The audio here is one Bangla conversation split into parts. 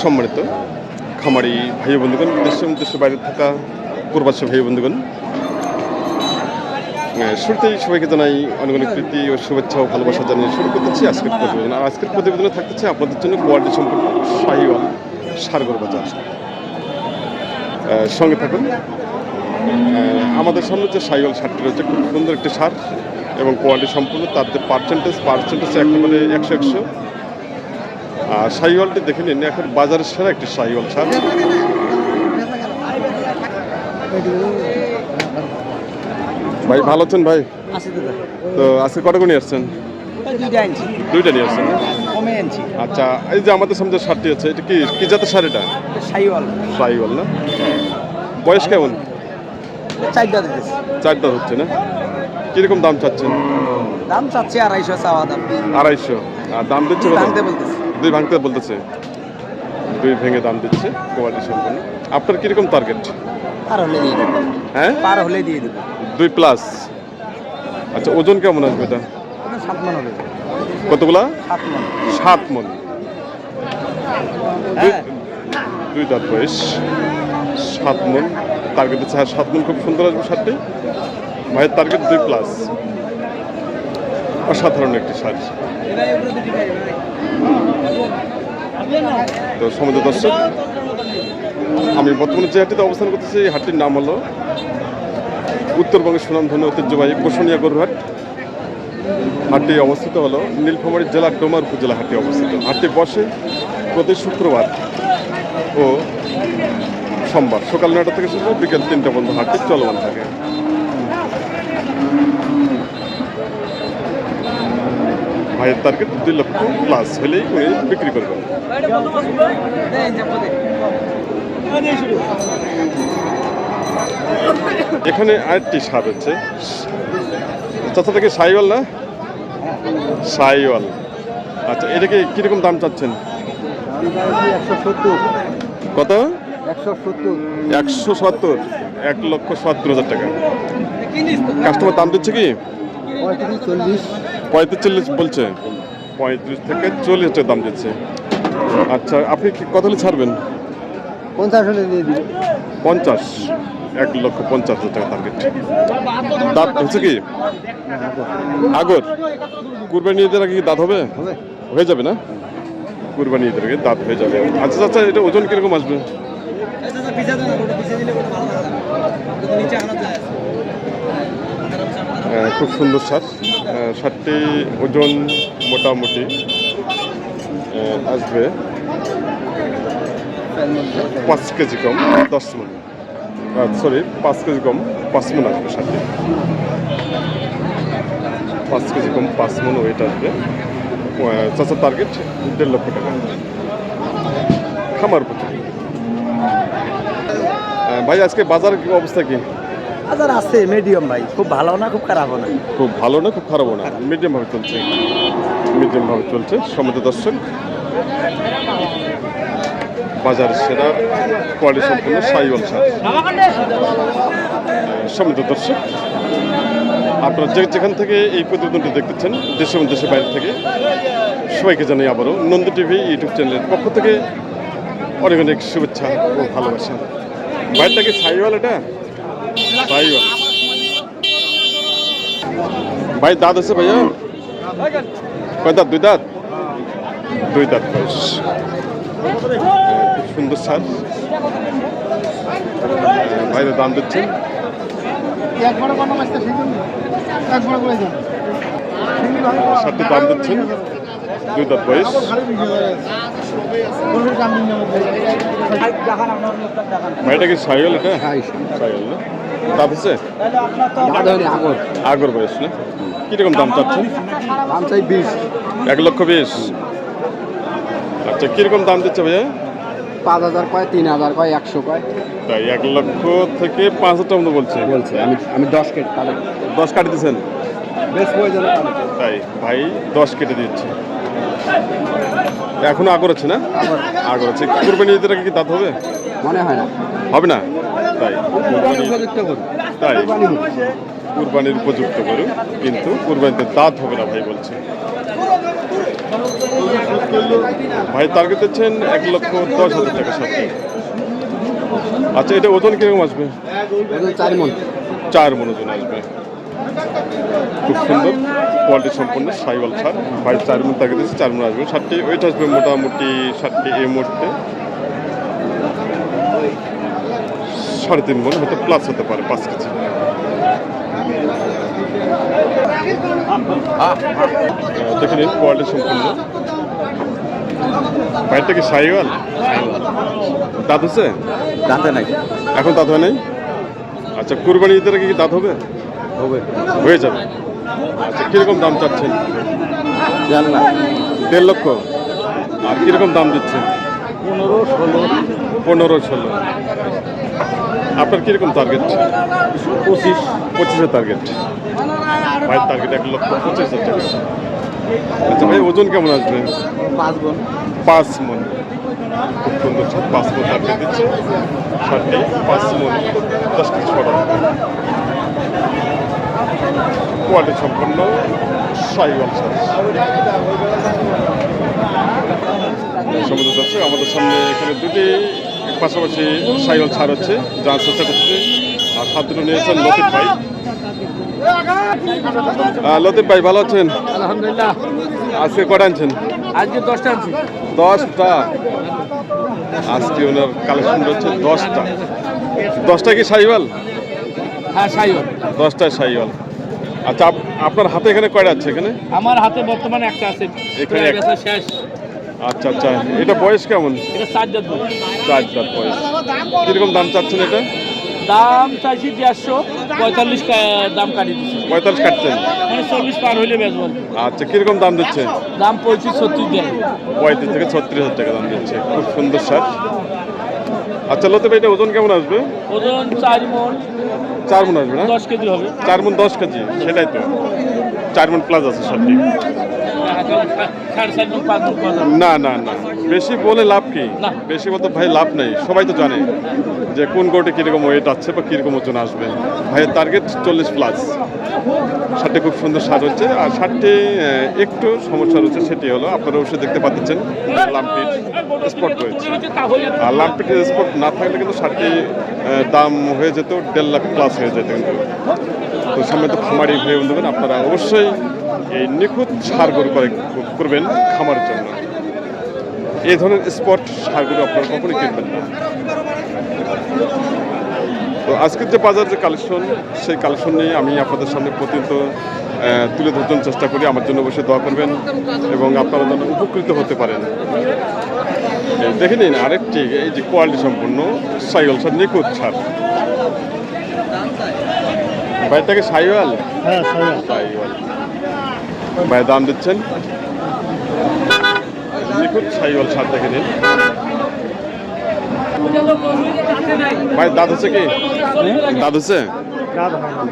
সম্মানিত খামারি ভাই বন্ধুগণ, দেশের দেশের বাইরে থাকা প্রবাসী ভাই বন্ধুগণ, শুরুতেই সবাইকে জানাই অনেক অনেক প্রীতি ও শুভেচ্ছা ও ভালোবাসা জানিয়ে শুরু করতেছি আজকের প্রতিবেদন। আর আজকের প্রতিবেদনে থাকতেছে আপনাদের জন্য কোয়ালিটি সম্পর্ক শাহিওয়াল সারগর বাজার। সঙ্গে থাকুন। আমাদের সামনে যে শাহিওয়াল সারটি রয়েছে খুব সুন্দর একটি সার এবং কোয়ালিটি সম্পূর্ণ, তার যে পার্সেন্টেজ একেবারে 100। আর শাহিওয়ালটি দেখে নিন, এখন বাজারের সেরা একটি শাহিওয়াল সার। ভাই ভালো আছেন ভাই? তো আজকে কটা করে নিয়ে আসছেন? দুইটা নিয়ে আসছেন। আচ্ছা, এই যে আমাদের সামনে যে সারটি আছে, এটা কি জাতের সার? এটা শাহিওয়াল না? বয়স কেমন? 4 দাঁত হচ্ছে না? কিরকম দাম চাচ্ছেন? দাম চাচ্ছে 250 চাওয়া দাম। 250। আর দাম দিচ্ছে দুই ভাঙতে বলতেছে, দুই ভেঙে দাম দিচ্ছে কোয়ালিটি সম্পন্ন। আপনার কিরকম টার্গেট? পার হলে দিয়ে দেবো। হ্যাঁ, পার হলে দিয়ে দেবো। 2+। আচ্ছা, ওজন কেমন আসবে এটা? 7 মণ হবে। কতগুলা? 7 মণ। 7 মণ। দুই দাঁত বয়স, 7 মণ টার্গেট দিচ্ছে। হ্যাঁ, 7 মণ খুব সুন্দর আসবে সারটি। ভাইয়ের টার্গেট 2+। অসাধারণ একটি সার। তো সমাজ দর্শক, আমি বর্তমানে যে হাটটিতে অবস্থান করতেছি, এই হাটটির নাম হলো উত্তরবঙ্গের সুনামধন্য ঐতিহ্যবাহী বসুনিয়া গরুহাট। হাটটি অবস্থিত হলো নীলফামারী জেলার ডোমার উপজেলা হাটটি অবস্থিত। হাটটি বসে প্রতি শুক্রবার ও সোমবার সকাল 9টা থেকে শুরু বিকেল 3টা পর্যন্ত হাটটি চলমান থাকে। ভাইয়ের টার্গেট 2 লক্ষ+ হলেই উনি বিক্রি করবেন। এখানে আরেকটি সার হচ্ছে, চাচা থেকে শাহিওয়াল না? শাহিওয়াল। আচ্ছা, এটাকে কিরকম দাম চাচ্ছেন? 170। কত? 170। 170। 1,70,000 টাকা। কাস্টমার দাম দিচ্ছে কি? 35-40 বলছে। 35 থেকে 40 টাকা দাম দিচ্ছে। আচ্ছা, আপনি কত হলে ছাড়বেন? 50 হলে দিয়ে দিই। 50। 1,50,000 টাকা টার্গেট। দাঁত হচ্ছে কি? আগর কুরবানি ঈদের আগে কি দাঁত হবে? হয়ে যাবে না? কুরবানি ঈদের আগে দাঁত হয়ে যাবে। আচ্ছা আচ্ছা, এটা ওজন কিরকম আসবে? খুব সুন্দর সার। সারটি ওজন মোটামুটি আসবে 5 কেজি কম 10 মণ। 5 কেজি কম 5 মণ আসবে সারটি। 5 কেজি কম 5 মণ ওয়েট আসবে। চাচার টার্গেট 1.5 লক্ষ টাকা। খামার প্রতি ভাই, আজকে বাজার অবস্থা কি? বাজার আছে মিডিয়াম ভাই, খুব ভালো না খুব খারাপও না। খুব ভালো না খুব খারাপও না, মিডিয়াম ভাবে চলছে। সমাজ দর্শক, বাজার সেরা কোয়ালিটি সম্পূর্ণ শাহিওয়াল সার। সমাজ দর্শক, আপনারা যেখান থেকে এই প্রতিবেদনটি দেখতেছেন, দেশ এবং দেশের বাইরে থেকে, সবাইকে জানাই আবারও নন্দী টিভি ইউটিউব চ্যানেলের পক্ষ থেকে অনেক অনেক শুভেচ্ছা ও ভালোবাসা। বাইরটা কি শাহিওয়াল? এটা শাহিওয়াল। ভাই দাঁত আছে ভাইয়া? কয় দাঁত? 2 দাঁত। 2 দাঁত বয়স। খুব সুন্দর সার। ভাইরা দাম দিচ্ছেন। সারটির দাম দিচ্ছেন 2 দাঁত বয়স। ভাইটা কি শাহিওয়াল? এটা শাহিওয়াল না? দাঁত আছে? আগর বয়স না? কিরকম দাম চাচ্ছেন? দাম চাই 20। 1,20,000। আচ্ছা, কিরকম দাম দিচ্ছে ভাইয়া? 5,000 কয়, 3,000 কয়, 100 কয়। তাই 1 লক্ষ থেকে 5,000 টাকা মতো বলছে। আমি 10 কেটে 10 কাটে দিচ্ছেন? বেশ প্রয়োজন। তাই ভাই 10 কেটে দিচ্ছে। এখনো আগর আছে না? আগর আছে। কুরবানি ঈদের আগে কি দাঁত হবে? মনে হয় না। হবে না? তাই তাই কুরবানি কুরবানির উপযুক্ত গরু, কিন্তু কুরবানিতে দাঁত হবে না ভাই বলছে। ভাই টার্গেট দিচ্ছেন 1,10,000 টাকা সাথে। আচ্ছা, এটা ওজন কিরকম আসবে? 4 মণ। 4 মণ ওজন আসবে। খুব সুন্দর কোয়ালিটি সম্পন্ন সাইওয়াল ছাড়। ভাই 4 মণ টার্গেট দিচ্ছে, 4 মণ আসবে। ষাটটি ওইটা আসবে মোটামুটি 60টি এই মুহূর্তে 3.5 মণ, হয়তো প্লাস হতে পারে 5 কেজি। দেখে নিন কোয়ালিটি সম্পন্ন। ভাইটা কি সাইওয়াল? দাঁত হচ্ছে? দাঁতে নাই। এখন দাঁত হয় নাই? আচ্ছা, কুরবানি ঈদের আগে কি দাঁত হবে? হবে। হয়ে যাবে। আচ্ছা, কীরকম দাম চাচ্ছেন? 1.5 লাখ। 1.5 লক্ষ। আর কীরকম দাম দিচ্ছে? 15-16। 15-16। আপনার কীরকম টার্গেট? 25 টার্গেট। ভাই টার্গেট 1,25,000 টাকা। আচ্ছা ভাই, ওজন কেমন আসবে? 5 মণ। 5 মণ। খুব সুন্দর ছাদ, 5 মণ টার্গেট দিচ্ছে। 60টি 5 মণ 10 কেজি করা হবে। কোয়ালিটি সম্পন্ন সাইওয়াল ছাদ। সমুদ্র দর্শক, আমাদের সামনে এখানে দুটি পাশাপাশি সাইওয়াল ছাড় হচ্ছে, যার চেষ্টা করছে। আর সাত দুটো নিয়েছেন লতিফ ভাই। লতিফ ভাই ভালো আছেন? আলহামদুলিল্লাহ। আজকে কটা আনছেন? আজকে 10টা আনছি। 10টা। আজকে ওনার কালেকশন হচ্ছে 10টা। 10টা কি সাইওয়াল? হ্যাঁ, সাইওয়াল। 10টায় সাইওয়াল। আচ্ছা, আপনার হাতে এখানে কয়টা আছে এখানে? আমার হাতে বর্তমানে একটা আছে। এখানে প্রায় বেচা শেষ। আচ্ছা আচ্ছা, এটা বয়স কেমন? এটা 4 দাঁত বয়স। 4 দাঁত বয়স। কিরকম দাম চাচ্ছেন এটা? দাম চাইছি 150, 45 দাম কাটি দিচ্ছি। 45 কাটছেন? মানে 40 পার হইলে বেচবো। আচ্ছা, কিরকম দাম দিচ্ছে? দাম 35-36 দেয়। 35 থেকে 36,000 টাকা দাম দিচ্ছে। খুব সুন্দর শার্ট। আচ্ছা লতিফ ভাই, এটা ওজন কেমন আসবে? ওজন 4 মণ। 4 মণ আসবে না? 10 কেজি হবে। 4 মণ 10 কেজি, সেটাই তো। 4 মণ প্লাস আছে শার্টটি। 4.5 মণ 5 মণ। না না না, বেশি বলে লাভ কি? না। বেশি বলতে ভাই লাভ নেই। সবাই তো জানে যে কোন গোটে কীরকম ওয়েট আছে বা কীরকম ওজন আসবে। ভাইয়ের টার্গেট 40 প্লাস। শার্টটি খুব সুন্দর শার্ট হচ্ছে। আর শার্টটি একটু সমস্যা রয়েছে, সেটি হলো আপনারা অবশ্যই দেখতে পাচ্ছেন লাম্পিট স্পট রয়েছে। আর লাম্পিটের স্পট না থাকলে কিন্তু শার্টটি দাম হয়ে যেত 1.5 লাখ প্লাস হয়ে যেত কিন্তু। তো সামনে তো খামারি হয়ে বন্ধুগণ, আপনারা অবশ্যই এই নিখুঁত সার গরু করবেন খামারের জন্য। এই ধরনের স্পট সারগুলো আপনারা কখনোই কিনবেন না। তো আজকের যে বাজার যে কালেকশন, সেই কালেকশন নিয়ে আমি আপনাদের সামনে প্রতিনিয়ত তুলে ধরার জন্য চেষ্টা করি। আমার জন্য অবশ্যই দোয়া করবেন এবং আপনারা যেন উপকৃত হতে পারেন। দেখে নিন আরেকটি এই যে কোয়ালিটি সম্পন্ন সাইওয়াল ছাড়, নিখুঁত ছাড়। ভাইটাকে সাইওয়াল? হ্যাঁ, সাইওয়াল। সাইওয়াল। ভাই দাম দিচ্ছেন? নিখুঁত সাইওয়াল ছাড় দেখে নিন। ভাই দাঁত হচ্ছে কি? দাঁত হচ্ছে?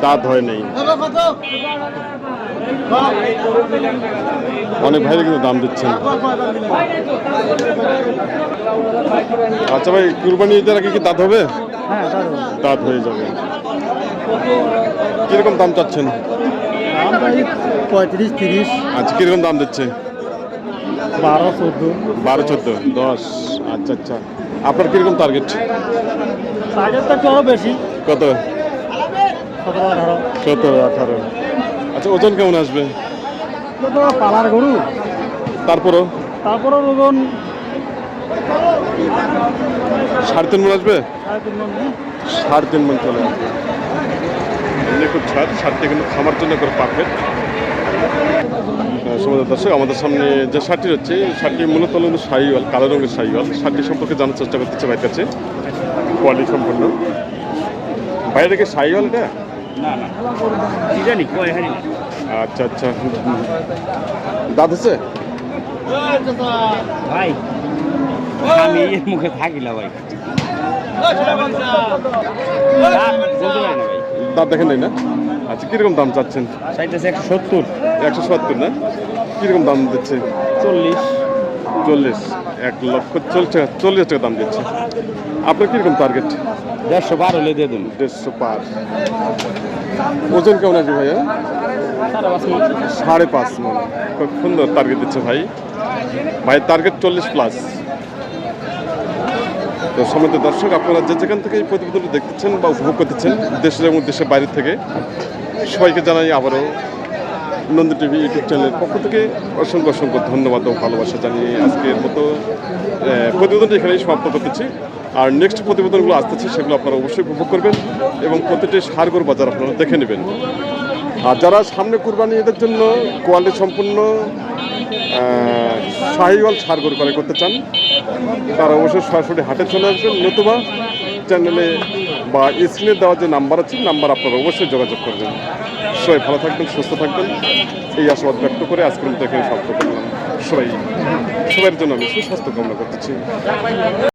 দাঁত হয় নাই। অনেক ভাইরা কিন্তু দাম দিচ্ছেন। আচ্ছা ভাই, কুরবানি ঈদের আগে কি দাঁত হবে? হ্যাঁ, দাঁত হয়ে যাবে। কিরকম দাম চাচ্ছেন? 35-30। আচ্ছা, কিরকম দাম দিচ্ছে? 12-14। 12-14, 10। আচ্ছা আচ্ছা, আপনার কিরকম টার্গেট? টার্গেটটা একটু আরো বেশি। কত? 17-18। 17-18। আচ্ছা, ওজন কেমন আসবে? তো পালার গরু। তারপরও ওজন 3.5 মণ আসবে? 3.5 মণ। 3.5 মণ চলে আসবে। এমনি খুব ছাড়, শার্টটি কিন্তু খামার জন্য করে পারফেক্ট। সমাজ দর্শক, আমাদের সামনে যে শার্টটি হচ্ছে, শার্টটি মূলত হল সাইওয়াল, কালো রঙের সাইওয়াল। শার্টটি সম্পর্কে জানার চেষ্টা করতেছে ভাইয়ের কাছে। কোয়ালিটি সম্পন্ন। বাইরে কি সাইওয়াল এটা? না না, কি জানি কয় হারি। আচ্ছা আচ্ছা, দাঁত হচ্ছে? ভাই আমি এর মুখে থাকিলা ভাই। দাঁত দেখেন নাই না? আচ্ছা, কিরকম দাম চাচ্ছেন? চাইতেছে 170। 170 না? কিরকম দাম দিচ্ছে? 40। 1,40,000 টাকা দাম দিচ্ছে। আপনার কিরকম টার্গেট? 150 পার হলে দিয়ে দেন। 150 পার। ওজন কেমন আছে ভাইয়া? 5.5 মণ। 5.5 মণ। খুব সুন্দর টার্গেট দিচ্ছে ভাই। ভাইয়ের টার্গেট 40+। তো সমস্ত দর্শক, আপনারা যে যেখান থেকে এই প্রতিবেদনটি দেখতেছেন বা উপভোগ করতেছেন দেশের এবং দেশের বাইরে থেকে, সবাইকে জানাই আবারও নন্দী টিভি ইউটিউব চ্যানেলের পক্ষ থেকে অসংখ্য অসংখ্য ধন্যবাদ ও ভালোবাসা জানিয়ে আজকের মতো প্রতিবেদনটি এখানেই সমাপ্ত করতেছি। আর নেক্সট প্রতিবেদনগুলো আসতেছে, সেগুলো আপনারা অবশ্যই উপভোগ করবেন এবং প্রতিটি সারগর বাজার আপনারা দেখে নেবেন। আর যারা সামনে কুরবানি ঈদের জন্য কোয়ালিটি সম্পূর্ণ শাহিওয়াল সারগর ক্রয় করতে চান, তারা অবশ্যই সরাসরি হাটে চলে আসবেন, নতুবা চ্যানেলে বা স্ক্রিনে দেওয়া যে নাম্বার আছে, নাম্বার আপনারা অবশ্যই যোগাযোগ করবেন। সবাই ভালো থাকবেন, সুস্থ থাকবেন, এই আশীর্বাদ ব্যক্ত করে আজকের মতো এখানে সমাপ্ত করলাম। সবাইয়ের জন্য আমি সুস্বাস্থ্য কামনা করতেছি।